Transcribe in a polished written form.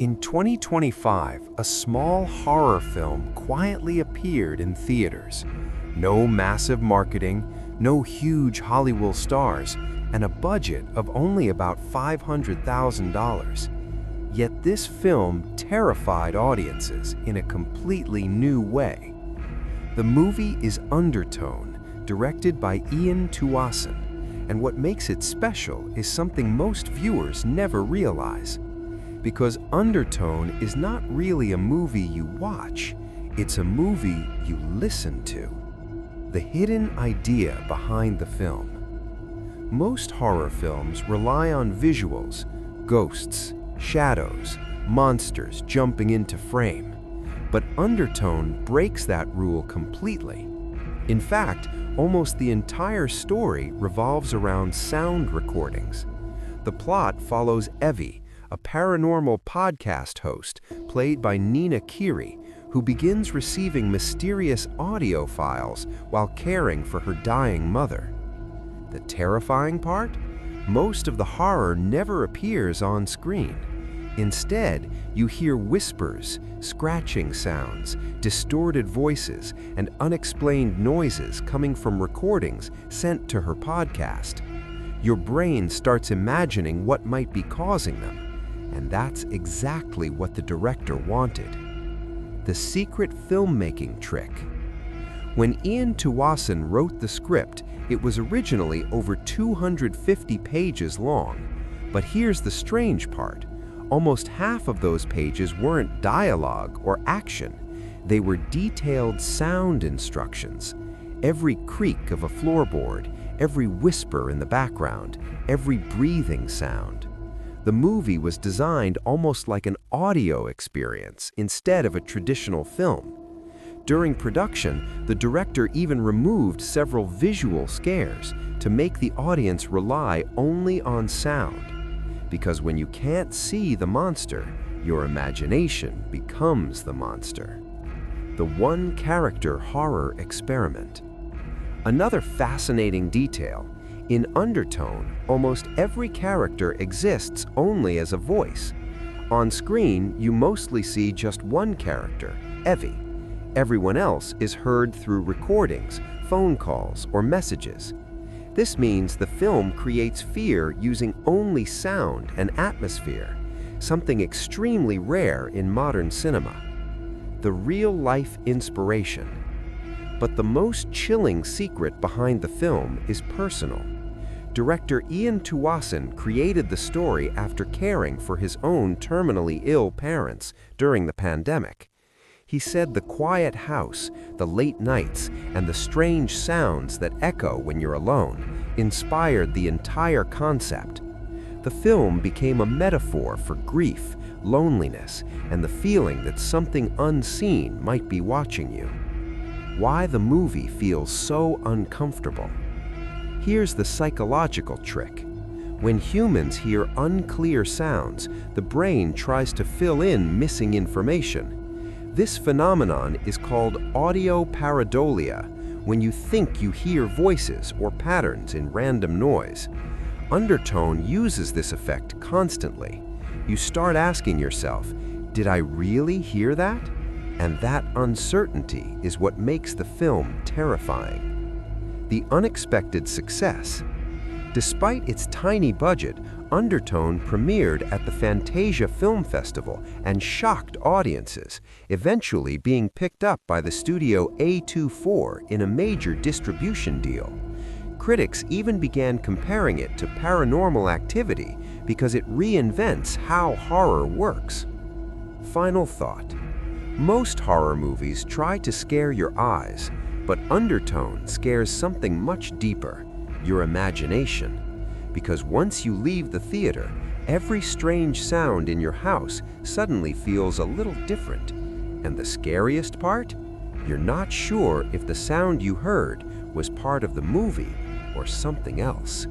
In 2025, a small horror film quietly appeared in theaters. No massive marketing, no huge Hollywood stars, and a budget of only about $500,000. Yet this film terrified audiences in a completely new way. The movie is Undertone, directed by Ian Tuason, and what makes it special is something most viewers never realize. Because Undertone is not really a movie you watch, it's a movie you listen to. The hidden idea behind the film. Most horror films rely on visuals, ghosts, shadows, monsters jumping into frame. But Undertone breaks that rule completely. In fact, almost the entire story revolves around sound recordings. The plot follows Evie, a paranormal podcast host played by Nina Kiri, who begins receiving mysterious audio files while caring for her dying mother. The terrifying part? Most of the horror never appears on screen. Instead, you hear whispers, scratching sounds, distorted voices, and unexplained noises coming from recordings sent to her podcast. Your brain starts imagining what might be causing them. And that's exactly what the director wanted. The secret filmmaking trick. When Ian Tuason wrote the script, it was originally over 250 pages long. But here's the strange part. Almost half of those pages weren't dialogue or action. They were detailed sound instructions. Every creak of a floorboard, every whisper in the background, every breathing sound. The movie was designed almost like an audio experience instead of a traditional film. During production, the director even removed several visual scares to make the audience rely only on sound. Because when you can't see the monster, your imagination becomes the monster. The one-character horror experiment. Another fascinating detail. In Undertone, almost every character exists only as a voice. On screen, you mostly see just one character, Evie. Everyone else is heard through recordings, phone calls, or messages. This means the film creates fear using only sound and atmosphere, something extremely rare in modern cinema. The real-life inspiration. But the most chilling secret behind the film is personal. Director Ian Tuason created the story after caring for his own terminally ill parents during the pandemic. He said the quiet house, the late nights, and the strange sounds that echo when you're alone inspired the entire concept. The film became a metaphor for grief, loneliness, and the feeling that something unseen might be watching you. Why the movie feels so uncomfortable. Here's the psychological trick. When humans hear unclear sounds, the brain tries to fill in missing information. This phenomenon is called audio pareidolia, when you think you hear voices or patterns in random noise. Undertone uses this effect constantly. You start asking yourself, did I really hear that? And that uncertainty is what makes the film terrifying. The unexpected success. Despite its tiny budget, Undertone premiered at the Fantasia Film Festival and shocked audiences, eventually being picked up by the studio A24 in a major distribution deal. Critics even began comparing it to Paranormal Activity because it reinvents how horror works. Final thought. Most horror movies try to scare your eyes, but Undertone scares something much deeper, your imagination. Because once you leave the theater, every strange sound in your house suddenly feels a little different. And the scariest part? You're not sure if the sound you heard was part of the movie or something else.